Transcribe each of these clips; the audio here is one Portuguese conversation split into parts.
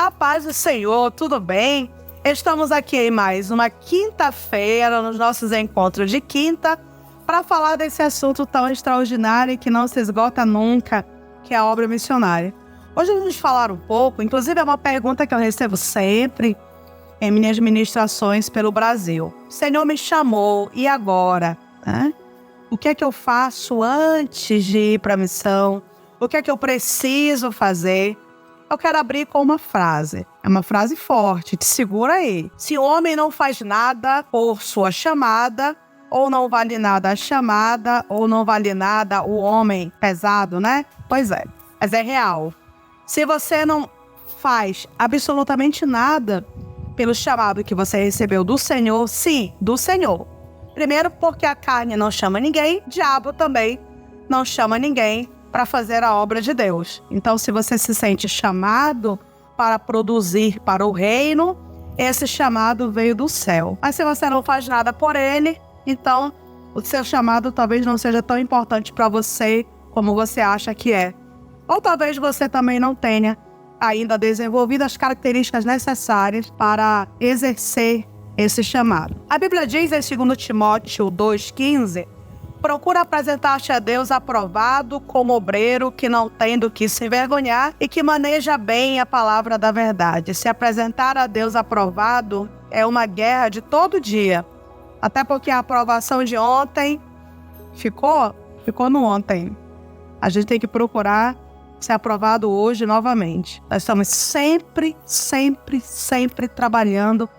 A paz do Senhor, tudo bem? Estamos aqui em mais uma quinta-feira, nos nossos encontros de quinta, para falar desse assunto tão extraordinário que não se esgota nunca, que é a obra missionária. Hoje vamos falar um pouco, inclusive é uma pergunta que eu recebo sempre em minhas ministrações pelo Brasil. O Senhor me chamou, e agora? O que é que eu faço antes de ir para a missão? O que é que eu preciso fazer? Eu quero abrir com uma frase. É uma frase forte, te segura aí. Se o homem não faz nada por sua chamada, ou não vale nada a chamada, ou não vale nada o homem. Pesado, né? Pois é, mas é real. Se você não faz absolutamente nada pelo chamado que você recebeu do Senhor, sim, do Senhor. Primeiro porque a carne não chama ninguém, o diabo também não chama ninguém para fazer a obra de Deus. Então, se você se sente chamado para produzir para o reino, esse chamado veio do céu. Mas se você não faz nada por ele, então o seu chamado talvez não seja tão importante para você como você acha que é. Ou talvez você também não tenha ainda desenvolvido as características necessárias para exercer esse chamado. A Bíblia diz em 2 Timóteo 2,15: procura apresentar-te a Deus aprovado como obreiro que não tem do que se envergonhar e que maneja bem a palavra da verdade. Se apresentar a Deus aprovado é uma guerra de todo dia. Até porque a aprovação de ontem ficou no ontem. A gente tem que procurar ser aprovado hoje novamente. Nós estamos sempre trabalhando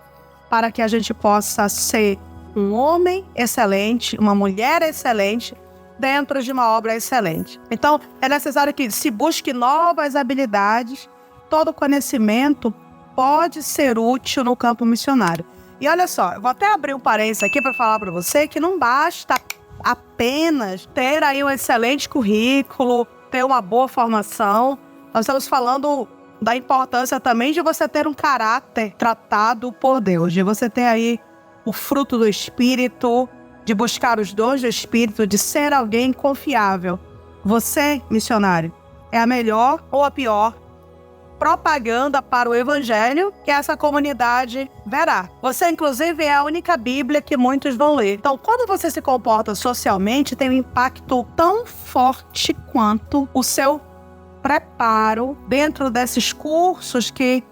para que a gente possa ser um homem excelente, uma mulher excelente, dentro de uma obra excelente. Então, é necessário que se busque novas habilidades. Todo conhecimento pode ser útil no campo missionário. E olha só, eu vou até abrir um parênteses aqui para falar para você que não basta apenas ter aí um excelente currículo, ter uma boa formação. Nós estamos falando da importância também de você ter um caráter tratado por Deus, de você ter aí o fruto do Espírito, de buscar os dons do Espírito, de ser alguém confiável. Você, missionário, é a melhor ou a pior propaganda para o Evangelho que essa comunidade verá. Você, inclusive, é a única Bíblia que muitos vão ler. Então, quando você se comporta socialmente, tem um impacto tão forte quanto o seu preparo dentro desses cursos que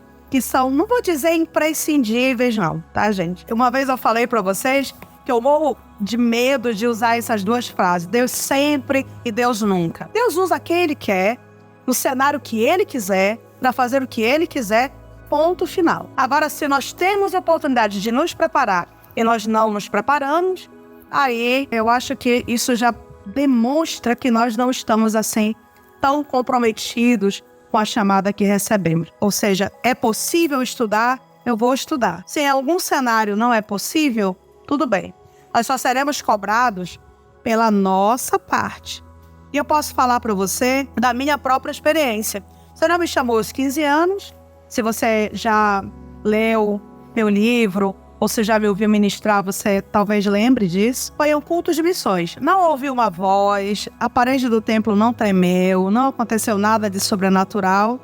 são, não vou dizer imprescindíveis não, tá, gente? Uma vez eu falei para vocês que eu morro de medo de usar essas duas frases, Deus sempre e Deus nunca. Deus usa quem Ele quer, no cenário que Ele quiser, para fazer o que Ele quiser, ponto final. Agora, se nós temos a oportunidade de nos preparar e nós não nos preparamos, aí eu acho que isso já demonstra que nós não estamos assim tão comprometidos com a chamada que recebemos. Ou seja, é possível estudar? Eu vou estudar. Se em algum cenário não é possível, tudo bem. Nós só seremos cobrados pela nossa parte. E eu posso falar para você da minha própria experiência. O Senhor me chamou aos 15 anos. Se você já leu meu livro, ou se já me ouviu ministrar, você talvez lembre disso. Foi um culto de missões. Não ouvi uma voz, a parede do templo não tremeu, não aconteceu nada de sobrenatural.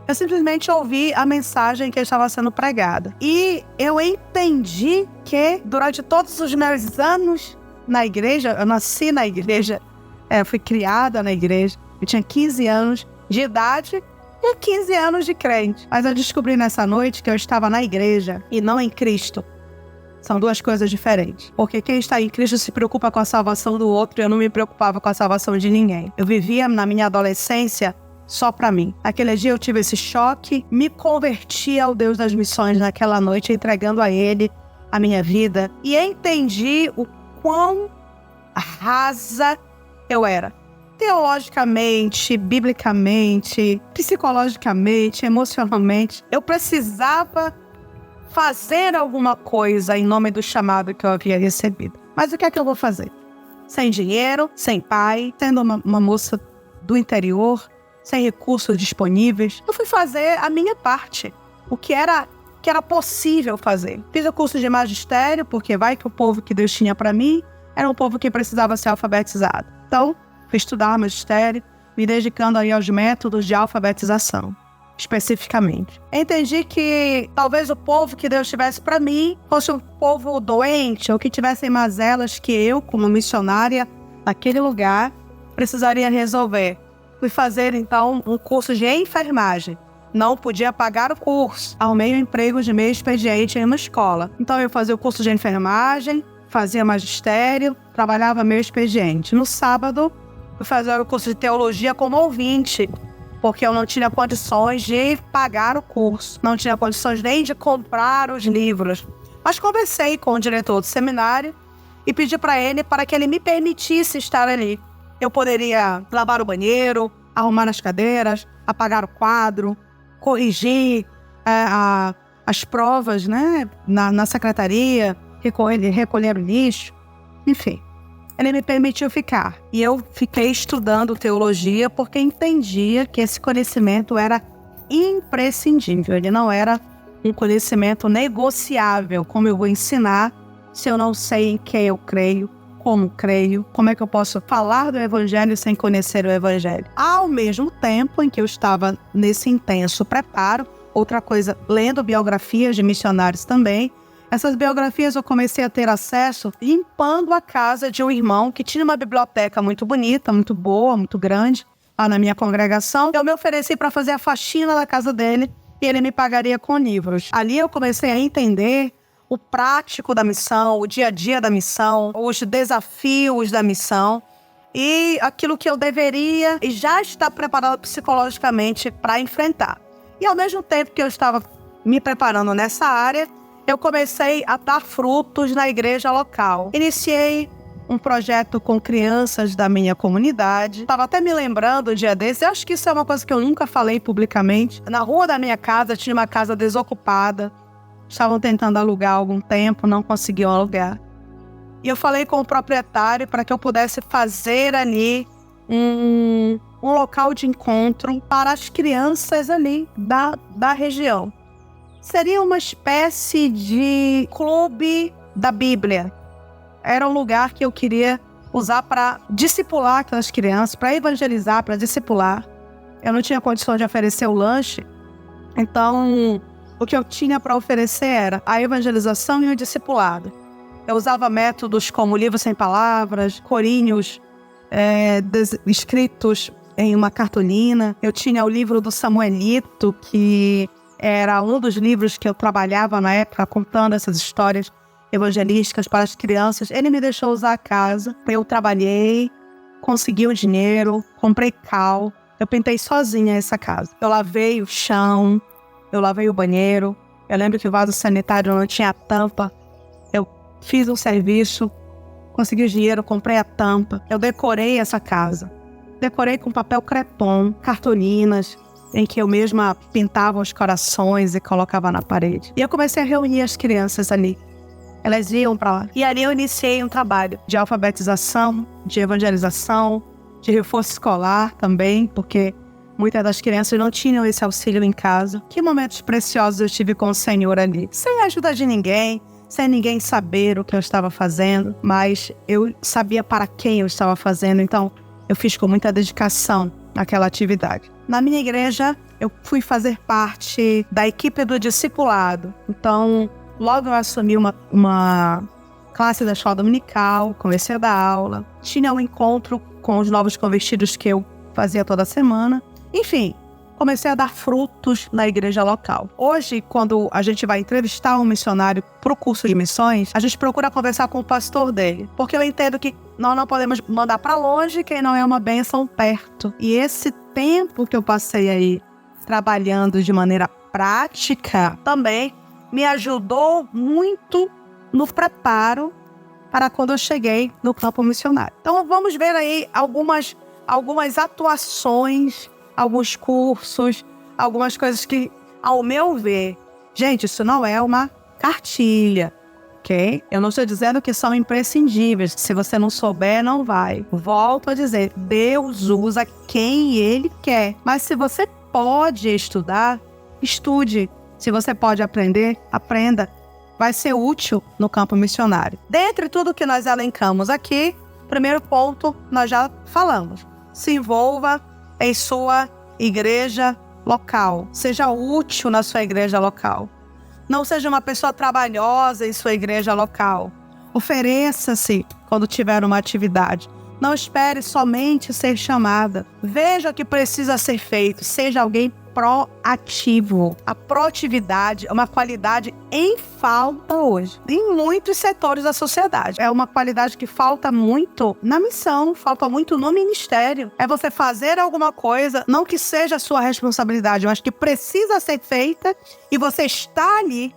Eu simplesmente ouvi a mensagem que estava sendo pregada. E eu entendi que durante todos os meus anos na igreja, eu nasci na igreja, fui criada na igreja, eu tinha 15 anos de idade e 15 anos de crente. Mas eu descobri nessa noite que eu estava na igreja e não em Cristo. São duas coisas diferentes. Porque quem está em Cristo se preocupa com a salvação do outro e eu não me preocupava com a salvação de ninguém. Eu vivia na minha adolescência só para mim. Naquele dia eu tive esse choque, me converti ao Deus das missões naquela noite, entregando a Ele a minha vida. E entendi o quão rasa eu era. Teologicamente, biblicamente, psicologicamente, emocionalmente. Eu precisava fazer alguma coisa em nome do chamado que eu havia recebido. Mas o que é que eu vou fazer? Sem dinheiro, sem pai, sendo uma moça do interior, sem recursos disponíveis. Eu fui fazer a minha parte, o que era possível fazer. Fiz o curso de magistério, porque vai que o povo que Deus tinha para mim era um povo que precisava ser alfabetizado. Então, fui estudar magistério, me dedicando aí aos métodos de alfabetização. especificamente. Entendi que talvez o povo que Deus tivesse para mim fosse um povo doente ou que tivessem mazelas que eu, como missionária naquele lugar, precisaria resolver. Fui fazer, então, um curso de enfermagem. Não podia pagar o curso. Arrumei um emprego de meio expediente em uma escola. Então, eu fazia o curso de enfermagem, fazia magistério, trabalhava meio expediente. No sábado, fui fazer o curso de teologia como ouvinte, porque eu não tinha condições de pagar o curso. Não tinha condições nem de comprar os livros. Mas conversei com o diretor do seminário e pedi para que ele me permitisse estar ali. Eu poderia lavar o banheiro, arrumar as cadeiras, apagar o quadro, corrigir as provas, né, na secretaria, recolher o lixo, enfim. Ele me permitiu ficar. E eu fiquei estudando teologia porque entendia que esse conhecimento era imprescindível. Ele não era um conhecimento negociável, como eu vou ensinar se eu não sei em quem eu creio, como é que eu posso falar do Evangelho sem conhecer o Evangelho. Ao mesmo tempo em que eu estava nesse intenso preparo, outra coisa, lendo biografias de missionários também, essas biografias eu comecei a ter acesso limpando a casa de um irmão que tinha uma biblioteca muito bonita, muito boa, muito grande, lá na minha congregação. Eu me ofereci para fazer a faxina da casa dele e ele me pagaria com livros. Ali eu comecei a entender o prático da missão, o dia a dia da missão, os desafios da missão e aquilo que eu deveria e já estar preparado psicologicamente para enfrentar. E ao mesmo tempo que eu estava me preparando nessa área, eu comecei a dar frutos na igreja local. Iniciei um projeto com crianças da minha comunidade. Estava até me lembrando um dia desse, eu acho que isso é uma coisa que eu nunca falei publicamente. Na rua da minha casa tinha uma casa desocupada. Estavam tentando alugar há algum tempo, não conseguiam alugar. E eu falei com o proprietário para que eu pudesse fazer ali um local de encontro para as crianças ali da região. Seria uma espécie de clube da Bíblia. Era um lugar que eu queria usar para discipular aquelas crianças, para evangelizar, para discipular. Eu não tinha condição de oferecer o lanche, então o que eu tinha para oferecer era a evangelização e o discipulado. Eu usava métodos como livro sem palavras, corinhos escritos em uma cartolina. Eu tinha o livro do Samuelito, que era um dos livros que eu trabalhava na época, contando essas histórias evangelísticas para as crianças. Ele me deixou usar a casa. Eu trabalhei, consegui o dinheiro, comprei cal. Eu pintei sozinha essa casa. Eu lavei o chão, eu lavei o banheiro. Eu lembro que o vaso sanitário não tinha tampa. Eu fiz um serviço, consegui o dinheiro, comprei a tampa. Eu decorei essa casa. Decorei com papel crepom, cartolinas, em que eu mesma pintava os corações e colocava na parede. E eu comecei a reunir as crianças ali. Elas iam para lá. E ali eu iniciei um trabalho de alfabetização, de evangelização, de reforço escolar também, porque muitas das crianças não tinham esse auxílio em casa. Que momentos preciosos eu tive com o Senhor ali. Sem a ajuda de ninguém, sem ninguém saber o que eu estava fazendo, mas eu sabia para quem eu estava fazendo, então eu fiz com muita dedicação aquela atividade. Na minha igreja, eu fui fazer parte da equipe do discipulado. Então, logo eu assumi uma classe da escola dominical, comecei a dar aula, tinha um encontro com os novos convertidos que eu fazia toda semana. Enfim, comecei a dar frutos na igreja local. Hoje, quando a gente vai entrevistar um missionário para o curso de missões, a gente procura conversar com o pastor dele, porque eu entendo que nós não podemos mandar para longe quem não é uma bênção perto. E esse tempo que eu passei aí trabalhando de maneira prática também me ajudou muito no preparo para quando eu cheguei no campo missionário. Então vamos ver aí algumas atuações, alguns cursos, algumas coisas que, ao meu ver, gente, isso não é uma cartilha, ok? Eu não estou dizendo que são imprescindíveis. Se você não souber, não vai. Volto a dizer, Deus usa quem Ele quer. Mas se você pode estudar, estude. Se você pode aprender, aprenda. Vai ser útil no campo missionário. Dentre tudo que nós elencamos aqui, primeiro ponto, nós já falamos. Se envolva em sua igreja local. Seja útil na sua igreja local. Não seja uma pessoa trabalhosa em sua igreja local. Ofereça-se quando tiver uma atividade. Não espere somente ser chamada. Veja o que precisa ser feito. Seja alguém proativo. A proatividade é uma qualidade em falta hoje, em muitos setores da sociedade. É uma qualidade que falta muito na missão, falta muito no ministério. É você fazer alguma coisa, não que seja a sua responsabilidade, mas que precisa ser feita e você está ali.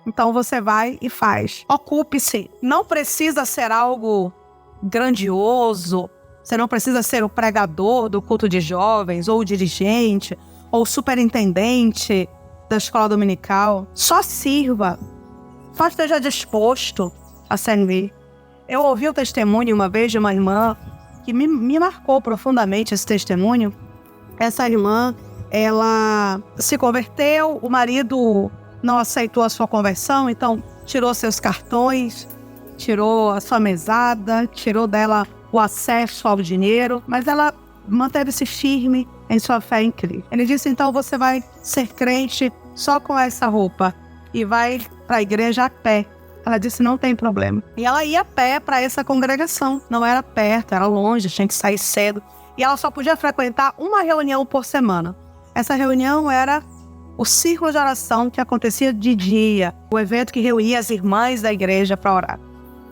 Então você vai e faz. Ocupe-se. Não precisa ser algo grandioso. Você não precisa ser o pregador do culto de jovens, ou o dirigente, ou o superintendente da escola dominical. Só sirva. Só esteja disposto a servir. Eu ouvi o testemunho uma vez de uma irmã que me marcou profundamente esse testemunho. Essa irmã, ela se converteu, o marido não aceitou a sua conversão, então tirou seus cartões, tirou a sua mesada, tirou dela o acesso ao dinheiro, mas ela manteve-se firme em sua fé em Cristo. Ele disse, então você vai ser crente só com essa roupa e vai para a igreja a pé. Ela disse, não tem problema. E ela ia a pé para essa congregação. Não era perto, era longe, tinha que sair cedo. E ela só podia frequentar uma reunião por semana. Essa reunião era o círculo de oração que acontecia de dia, o evento que reunia as irmãs da igreja para orar.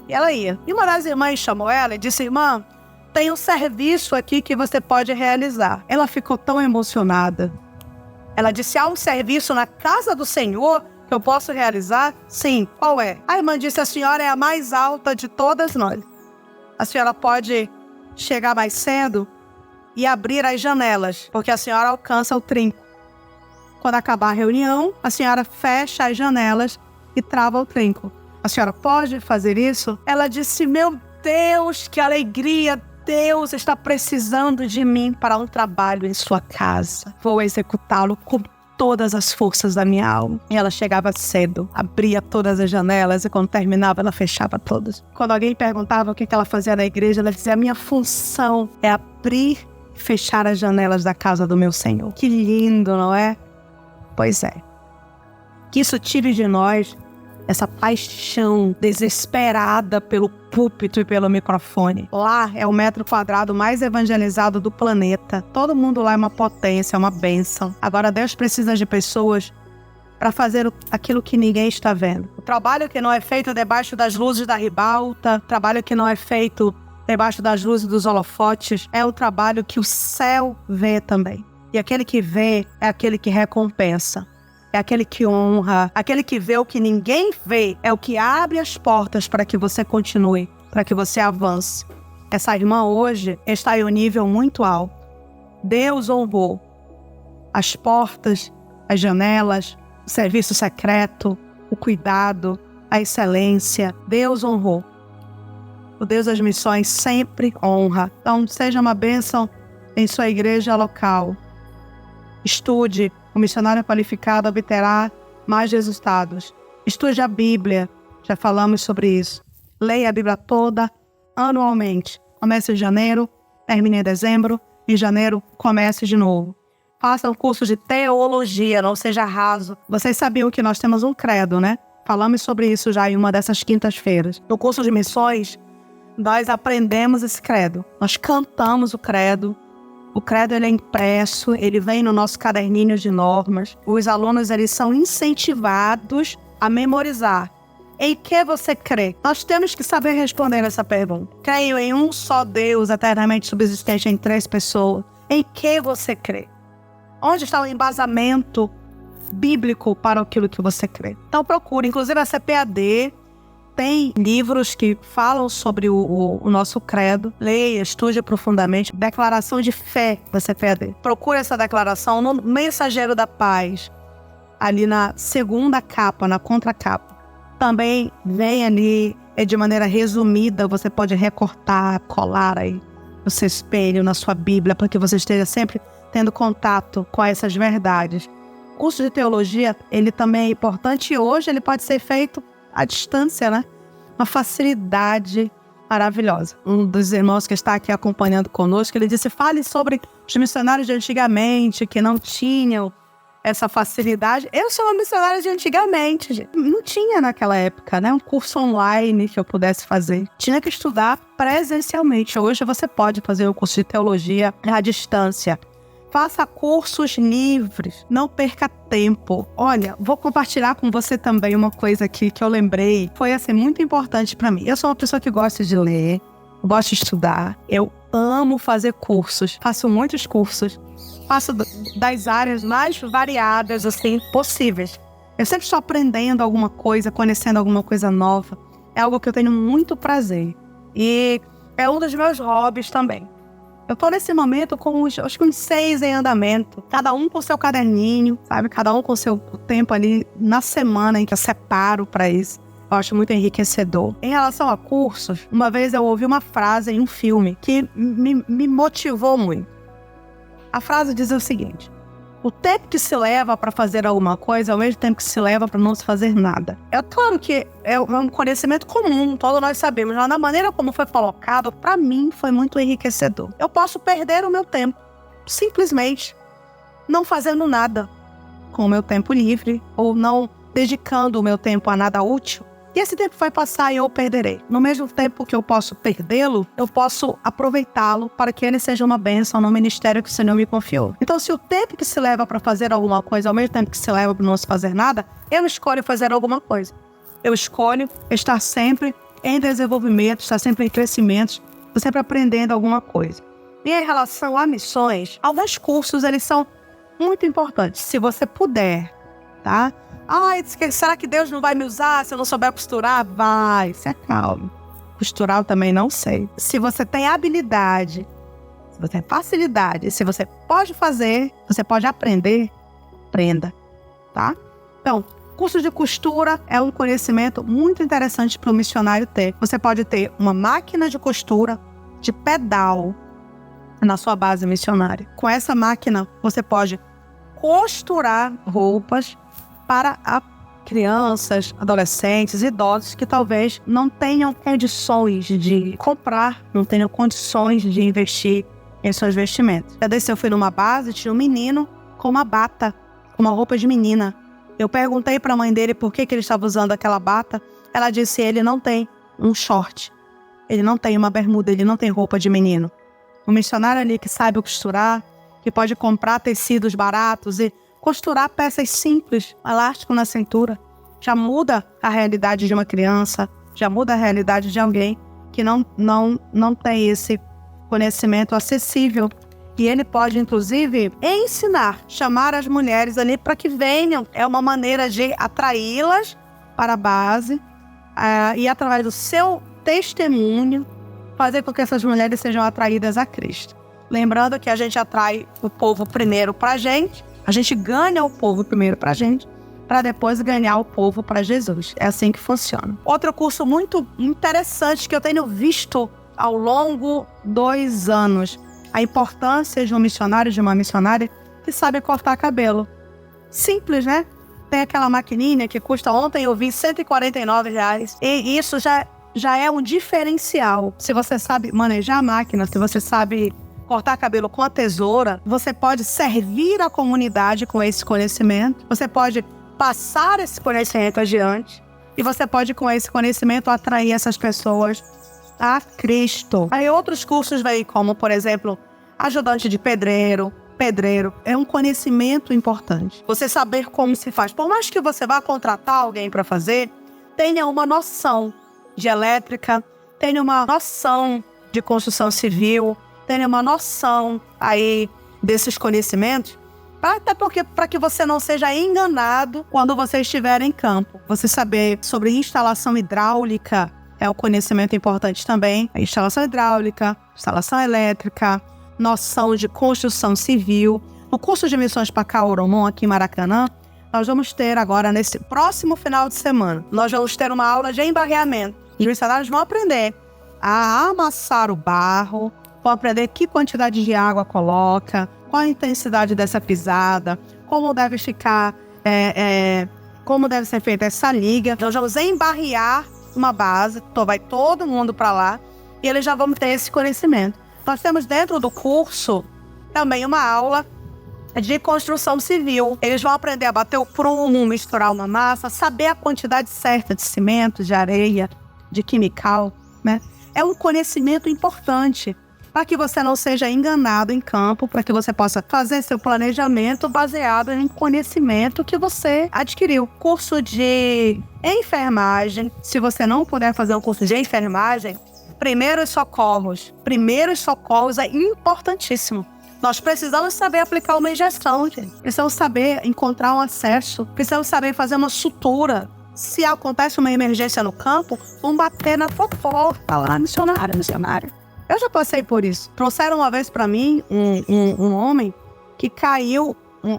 E ela ia. E uma das irmãs chamou ela e disse, irmã, tem um serviço aqui que você pode realizar. Ela ficou tão emocionada. Ela disse, há um serviço na casa do Senhor que eu posso realizar? Sim, qual é? A irmã disse, a senhora é a mais alta de todas nós. A senhora pode chegar mais cedo e abrir as janelas, porque a senhora alcança o trinco. Quando acabar a reunião, a senhora fecha as janelas e trava o trinco. A senhora pode fazer isso? Ela disse, meu Deus, que alegria! Deus está precisando de mim para um trabalho em sua casa. Vou executá-lo com todas as forças da minha alma. E ela chegava cedo, abria todas as janelas e quando terminava, ela fechava todas. Quando alguém perguntava o que ela fazia na igreja, ela dizia, a minha função é abrir e fechar as janelas da casa do meu Senhor. Que lindo, não é? Pois é. Que isso tire de nós essa paixão desesperada pelo púlpito e pelo microfone. Lá é o metro quadrado mais evangelizado do planeta. Todo mundo lá é uma potência, é uma bênção. Agora Deus precisa de pessoas para fazer aquilo que ninguém está vendo. O trabalho que não é feito debaixo das luzes da ribalta, o trabalho que não é feito debaixo das luzes dos holofotes, é o trabalho que o céu vê também. E aquele que vê é aquele que recompensa. É aquele que honra, aquele que vê o que ninguém vê, é o que abre as portas para que você continue, para que você avance. Essa irmã hoje está em um nível muito alto. Deus honrou as portas, as janelas, o serviço secreto, o cuidado, a excelência. Deus honrou. O Deus das missões sempre honra. Então, seja uma bênção em sua igreja local. Estude. O missionário qualificado obterá mais resultados. Estude a Bíblia. Já falamos sobre isso. Leia a Bíblia toda, anualmente. Comece em janeiro, termine em dezembro. Em janeiro, comece de novo. Faça um curso de teologia, não seja raso. Vocês sabiam que nós temos um credo, né? Falamos sobre isso já em uma dessas quintas-feiras. No curso de missões, nós aprendemos esse credo. Nós cantamos o credo. O credo ele é impresso, ele vem no nosso caderninho de normas. Os alunos eles são incentivados a memorizar. Em que você crê? Nós temos que saber responder essa pergunta. Creio em um só Deus, eternamente subsistente em 3 pessoas. Em que você crê? Onde está o embasamento bíblico para aquilo que você crê? Então procure, inclusive a CPAD tem livros que falam sobre o nosso credo. Leia, estude profundamente. Declaração de fé da CPAD. Procure essa declaração no Mensageiro da Paz, ali na segunda capa, na contracapa. Também vem ali, de maneira resumida, você pode recortar, colar aí no seu espelho, na sua Bíblia, para que você esteja sempre tendo contato com essas verdades. O curso de teologia, ele também é importante e hoje ele pode ser feito à distância, né? Uma facilidade maravilhosa. Um dos irmãos que está aqui acompanhando conosco, ele disse, fale sobre os missionários de antigamente, que não tinham essa facilidade. Eu sou uma missionária de antigamente, gente. Não tinha naquela época, né? Um curso online que eu pudesse fazer. Tinha que estudar presencialmente. Hoje você pode fazer um curso de teologia à distância. Faça cursos livres, não perca tempo. Olha, vou compartilhar com você também uma coisa aqui que eu lembrei. Foi, assim, muito importante para mim. Eu sou uma pessoa que gosta de ler, gosto de estudar. Eu amo fazer cursos, faço muitos cursos. Faço das áreas mais variadas, assim, possíveis. Eu sempre estou aprendendo alguma coisa, conhecendo alguma coisa nova. É algo que eu tenho muito prazer. E é um dos meus hobbies também. Eu estou nesse momento com acho que uns 6 em andamento. Cada um com seu caderninho, sabe? Cada um com seu tempo ali na semana em que eu separo para isso. Eu acho muito enriquecedor. Em relação a cursos, uma vez eu ouvi uma frase em um filme que me motivou muito. A frase diz o seguinte: o tempo que se leva para fazer alguma coisa é o mesmo tempo que se leva para não se fazer nada. É claro que é um conhecimento comum, todos nós sabemos, mas na maneira como foi colocado, para mim foi muito enriquecedor. Eu posso perder o meu tempo, simplesmente não fazendo nada com o meu tempo livre, ou não dedicando o meu tempo a nada útil. E esse tempo vai passar e eu o perderei. No mesmo tempo que eu posso perdê-lo, eu posso aproveitá-lo para que ele seja uma bênção no ministério que o Senhor me confiou. Então, se o tempo que se leva para fazer alguma coisa é o mesmo tempo que se leva para não se fazer nada, eu escolho fazer alguma coisa. Eu escolho estar sempre em desenvolvimento, estar sempre em crescimento, sempre aprendendo alguma coisa. E em relação a missões, alguns cursos, eles são muito importantes. Se você puder, tá? Será que Deus não vai me usar se eu não souber costurar? Vai, se acalme. Costurar eu também não sei. Se você tem habilidade, se você tem facilidade, se você pode fazer, você pode aprender, aprenda, tá? Então, curso de costura é um conhecimento muito interessante para o missionário ter. Você pode ter uma máquina de costura de pedal na sua base missionária. Com essa máquina, você pode costurar roupas para crianças, adolescentes, idosos que talvez não tenham condições de comprar, não tenham condições de investir em seus vestimentos. Eu fui numa base, tinha um menino com uma bata, com uma roupa de menina. Eu perguntei para a mãe dele por que ele estava usando aquela bata. Ela disse, ele não tem um short, ele não tem uma bermuda, ele não tem roupa de menino. Um missionário ali que sabe costurar, que pode comprar tecidos baratos e costurar peças simples, elástico na cintura, já muda a realidade de uma criança, já muda a realidade de alguém que não tem esse conhecimento acessível. E ele pode, inclusive, ensinar, chamar as mulheres ali para que venham. É uma maneira de atraí-las para a base e, através do seu testemunho, fazer com que essas mulheres sejam atraídas a Cristo. Lembrando que a gente atrai o povo primeiro para a gente ganha o povo primeiro para a gente, para depois ganhar o povo para Jesus. É assim que funciona. Outro curso muito interessante que eu tenho visto ao longo dos anos, a importância de um missionário, de uma missionária que sabe cortar cabelo. Simples, né? Tem aquela maquininha que custa, ontem eu vi, R$149. E isso já é um diferencial. Se você sabe manejar a máquina, se você sabe cortar cabelo com a tesoura, você pode servir a comunidade com esse conhecimento, você pode passar esse conhecimento adiante e você pode, com esse conhecimento, atrair essas pessoas a Cristo. Aí outros cursos vêm como, por exemplo, ajudante de pedreiro. É um conhecimento importante. Você saber como se faz. Por mais que você vá contratar alguém para fazer, tenha uma noção de elétrica, tenha uma noção de construção civil, tenha uma noção aí desses conhecimentos, até porque para que você não seja enganado quando você estiver em campo. Você saber sobre instalação hidráulica é um conhecimento importante também. A instalação hidráulica, instalação elétrica, noção de construção civil. No curso de missões para Caoromon, aqui em Maracanã, nós vamos ter agora, nesse próximo final de semana, nós vamos ter uma aula de embarreamento. Os missionários vão aprender a amassar o barro, vão aprender que quantidade de água coloca, qual a intensidade dessa pisada, como deve ficar, como deve ser feita essa liga. Nós vamos embarrear uma base, então vai todo mundo para lá e eles já vão ter esse conhecimento. Nós temos dentro do curso também uma aula de construção civil. Eles vão aprender a bater o prumo, misturar uma massa, saber a quantidade certa de cimento, de areia, de químical, né? É um conhecimento importante para que você não seja enganado em campo, para que você possa fazer seu planejamento baseado em conhecimento que você adquiriu. Curso de enfermagem, se você não puder fazer um curso de enfermagem, primeiros socorros. Primeiros socorros é importantíssimo. Nós precisamos saber aplicar uma injeção, gente. Precisamos saber encontrar um acesso. Precisamos saber fazer uma sutura. Se acontece uma emergência no campo, vamos bater na porta lá, missionário. Eu já passei por isso. Trouxeram uma vez para mim um homem que caiu,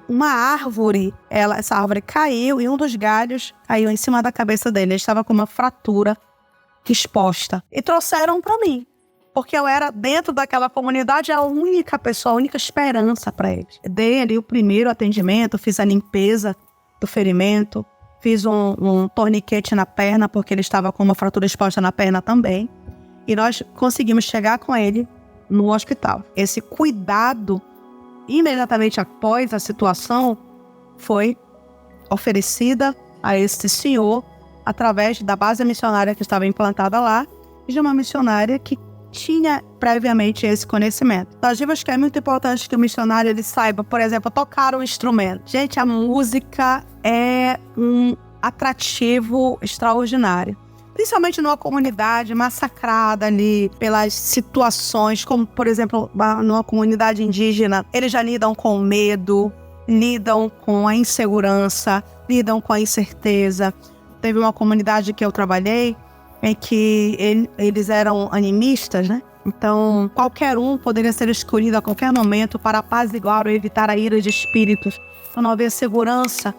uma árvore. Essa árvore caiu e um dos galhos caiu em cima da cabeça dele. Ele estava com uma fratura exposta. E trouxeram para mim. Porque eu era, dentro daquela comunidade, a única pessoa, a única esperança para eles. Dei ali o primeiro atendimento, fiz a limpeza do ferimento, fiz um torniquete na perna, porque ele estava com uma fratura exposta na perna também. E nós conseguimos chegar com ele no hospital. Esse cuidado, imediatamente após a situação, foi oferecida a esse senhor através da base missionária que estava implantada lá e de uma missionária que tinha previamente esse conhecimento. Nós vimos que é muito importante que o missionário ele saiba, por exemplo, tocar um instrumento. Gente, a música é um atrativo extraordinário. Principalmente numa comunidade massacrada ali pelas situações, como, por exemplo, numa comunidade indígena, eles já lidam com medo, lidam com a insegurança, lidam com a incerteza. Teve uma comunidade que eu trabalhei em que eles eram animistas, né? Então, qualquer um poderia ser escolhido a qualquer momento para apaziguar ou evitar a ira de espíritos. Então, não havia segurança.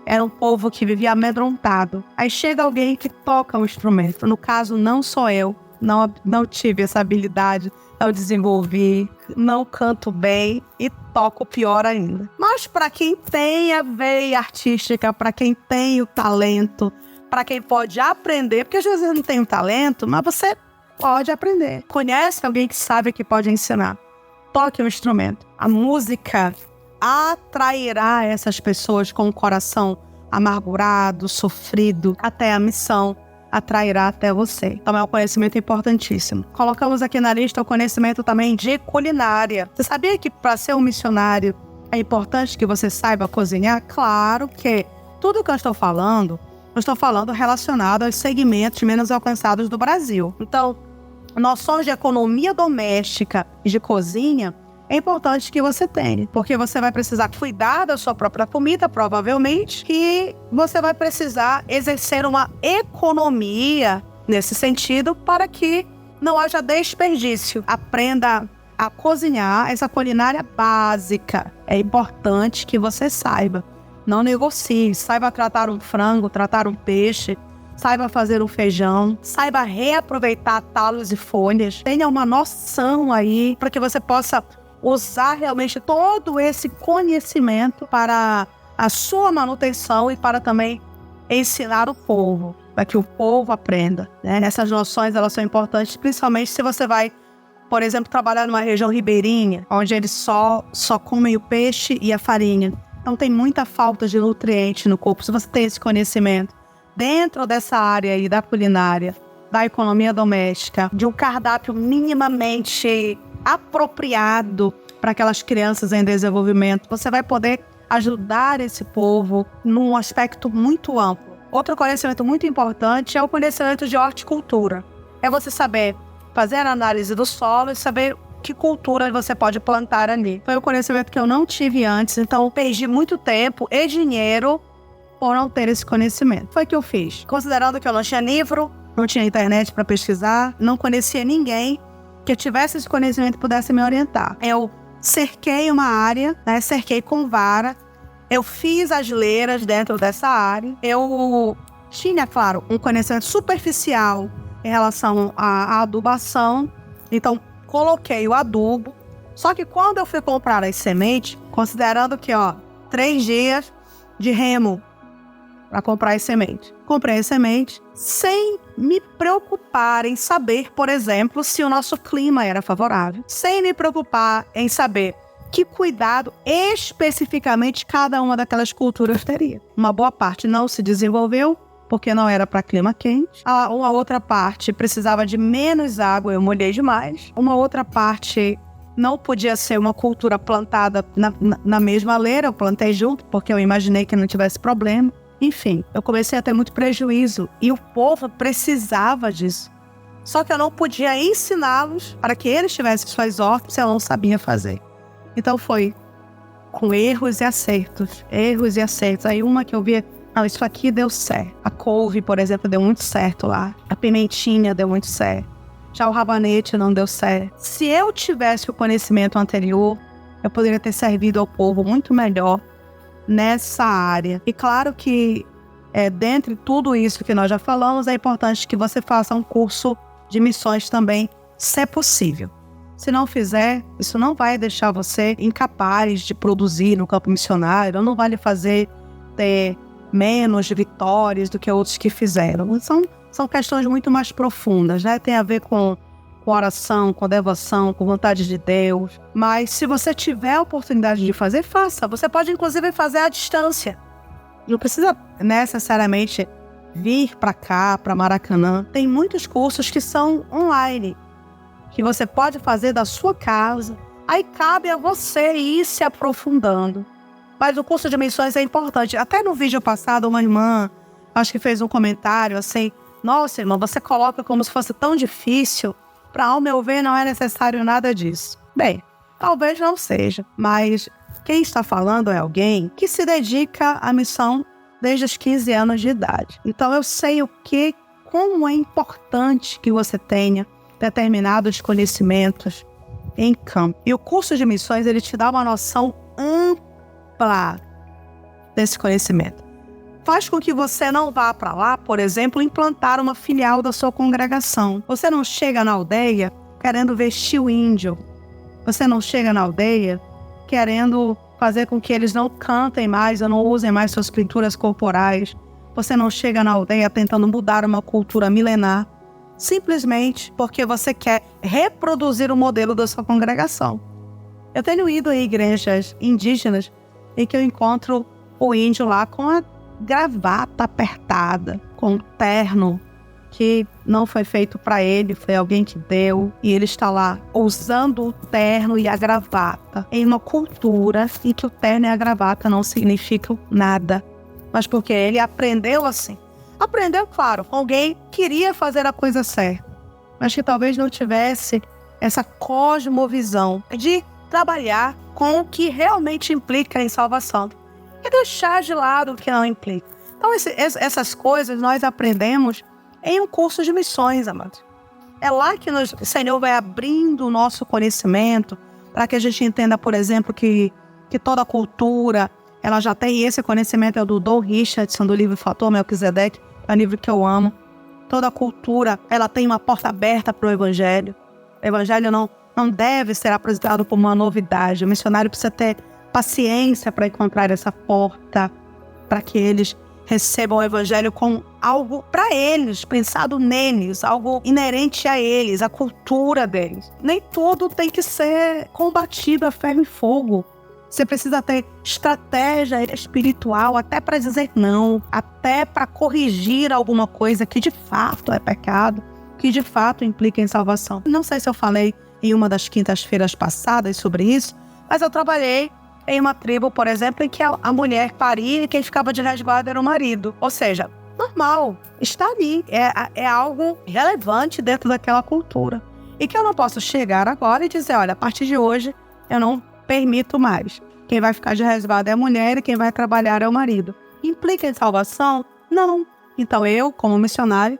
Era um povo que vivia amedrontado. Aí chega alguém que toca um instrumento. No caso, não sou eu. Não tive essa habilidade. Não desenvolvi. Não canto bem. E toco pior ainda. Mas para quem tem a veia artística, para quem tem o talento, para quem pode aprender, porque às vezes não tem o talento, mas você pode aprender. Conhece alguém que sabe que pode ensinar. Toque um instrumento. A música atrairá essas pessoas com o coração amargurado, sofrido, até a missão atrairá até você. Então é um conhecimento importantíssimo. Colocamos aqui na lista o conhecimento também de culinária. Você sabia que para ser um missionário é importante que você saiba cozinhar? Claro que tudo que eu estou falando relacionado aos segmentos menos alcançados do Brasil. Então, noções de economia doméstica e de cozinha é importante que você tenha, porque você vai precisar cuidar da sua própria comida, provavelmente, e você vai precisar exercer uma economia nesse sentido para que não haja desperdício. Aprenda a cozinhar essa culinária básica. É importante que você saiba. Não negocie, saiba tratar um frango, tratar um peixe, saiba fazer um feijão, saiba reaproveitar talos e folhas. Tenha uma noção aí para que você possa usar realmente todo esse conhecimento para a sua manutenção e para também ensinar o povo, para que o povo aprenda, né? Essas noções elas são importantes, principalmente se você vai, por exemplo, trabalhar numa região ribeirinha, onde eles só comem o peixe e a farinha. Então tem muita falta de nutriente no corpo. Se você tem esse conhecimento dentro dessa área aí da culinária, da economia doméstica, de um cardápio minimamente apropriado para aquelas crianças em desenvolvimento, você vai poder ajudar esse povo num aspecto muito amplo. Outro conhecimento muito importante é o conhecimento de horticultura. É você saber fazer a análise do solo e saber que cultura você pode plantar ali. Foi um conhecimento que eu não tive antes, então perdi muito tempo e dinheiro por não ter esse conhecimento. Foi o que eu fiz. Considerando que eu não tinha livro, não tinha internet para pesquisar, não conhecia ninguém que tivesse esse conhecimento e pudesse me orientar. Eu cerquei uma área, né? Cerquei com vara, eu fiz as leiras dentro dessa área, eu tinha, claro, um conhecimento superficial em relação à adubação, então coloquei o adubo, só que quando eu fui comprar as sementes, considerando que, 3 dias de remo para comprar as sementes. Comprei as sementes sem me preocupar em saber, por exemplo, se o nosso clima era favorável. Sem me preocupar em saber que cuidado especificamente cada uma daquelas culturas teria. Uma boa parte não se desenvolveu porque não era para clima quente. Uma outra parte precisava de menos água, eu molhei demais. Uma outra parte não podia ser uma cultura plantada na mesma leira, eu plantei junto porque eu imaginei que não tivesse problema. Enfim, eu comecei a ter muito prejuízo e o povo precisava disso. Só que eu não podia ensiná-los para que eles tivessem suas hortas se eu não sabia fazer. Então foi com erros e acertos. Erros e acertos. Aí uma que eu via, não, isso aqui deu certo. A couve, por exemplo, deu muito certo lá. A pimentinha deu muito certo. Já o rabanete não deu certo. Se eu tivesse o conhecimento anterior, eu poderia ter servido ao povo muito melhor nessa área. E claro que, dentre tudo isso que nós já falamos, é importante que você faça um curso de missões também, se é possível. Se não fizer, isso não vai deixar você incapaz de produzir no campo missionário, não vai lhe fazer ter menos vitórias do que outros que fizeram. São questões muito mais profundas, né? Tem a ver com oração, com devoção, com vontade de Deus. Mas se você tiver a oportunidade de fazer, faça. Você pode, inclusive, fazer à distância. Não precisa necessariamente vir para cá, para Maracanã. Tem muitos cursos que são online, que você pode fazer da sua casa. Aí cabe a você ir se aprofundando. Mas o curso de missões é importante. Até no vídeo passado, uma irmã, acho que fez um comentário assim: nossa, irmã, você coloca como se fosse tão difícil. Para, ao meu ver, não é necessário nada disso. Bem, talvez não seja, mas quem está falando é alguém que se dedica à missão desde os 15 anos de idade. Então eu sei como é importante que você tenha determinados conhecimentos em campo. E o curso de missões, ele te dá uma noção ampla desse conhecimento. Faz com que você não vá para lá, por exemplo, implantar uma filial da sua congregação. Você não chega na aldeia querendo vestir o índio. Você não chega na aldeia querendo fazer com que eles não cantem mais ou não usem mais suas pinturas corporais. Você não chega na aldeia tentando mudar uma cultura milenar, simplesmente porque você quer reproduzir o modelo da sua congregação. Eu tenho ido a igrejas indígenas em que eu encontro o índio lá com a gravata apertada, com um terno que não foi feito para ele, foi alguém que deu, e ele está lá usando o terno e a gravata em uma cultura em que o terno e a gravata não significam nada, mas porque ele aprendeu assim. Aprendeu, claro, alguém queria fazer a coisa certa, mas que talvez não tivesse essa cosmovisão de trabalhar com o que realmente implica em salvação e deixar de lado o que não implica. Então, essas coisas nós aprendemos em um curso de missões, amados. É lá que o Senhor vai abrindo o nosso conhecimento para que a gente entenda, por exemplo, que toda cultura, ela já tem esse conhecimento, é do Don Richardson, do livro Fator Melquisedeque, é um livro que eu amo. Toda cultura, ela tem uma porta aberta para o Evangelho. O Evangelho não deve ser apresentado como uma novidade. O missionário precisa ter paciência para encontrar essa porta, para que eles recebam o Evangelho com algo para eles, pensado neles, algo inerente a eles, a cultura deles. Nem tudo tem que ser combatido a ferro e fogo. Você precisa ter estratégia espiritual até para dizer não, até para corrigir alguma coisa que de fato é pecado, que de fato implica em salvação. Não sei se eu falei em uma das quintas-feiras passadas sobre isso, mas eu trabalhei em uma tribo, por exemplo, em que a mulher paria e quem ficava de resguardo era o marido. Ou seja, normal, está ali, é algo relevante dentro daquela cultura. E que eu não posso chegar agora e dizer, olha, a partir de hoje eu não permito mais. Quem vai ficar de resguardo é a mulher e quem vai trabalhar é o marido. Implica em salvação? Não. Então eu, como missionário,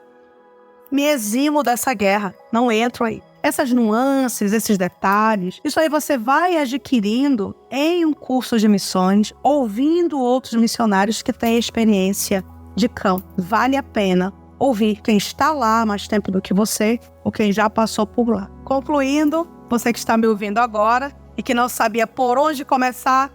me eximo dessa guerra, não entro aí. Essas nuances, esses detalhes, isso aí você vai adquirindo em um curso de missões, ouvindo outros missionários que têm experiência de campo. Vale a pena ouvir quem está lá há mais tempo do que você ou quem já passou por lá. Concluindo, você que está me ouvindo agora e que não sabia por onde começar,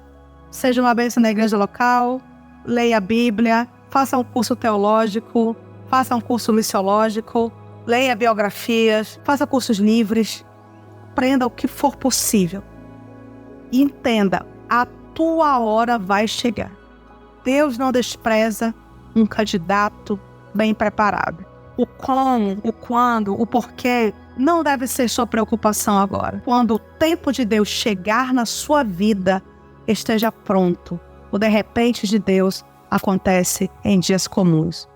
seja uma bênção na igreja local, leia a Bíblia, faça um curso teológico, faça um curso missiológico, leia biografias, faça cursos livres, aprenda o que for possível. E entenda, a tua hora vai chegar. Deus não despreza um candidato bem preparado. O como, o quando, o porquê não deve ser sua preocupação agora. Quando o tempo de Deus chegar na sua vida, esteja pronto. O de repente de Deus acontece em dias comuns.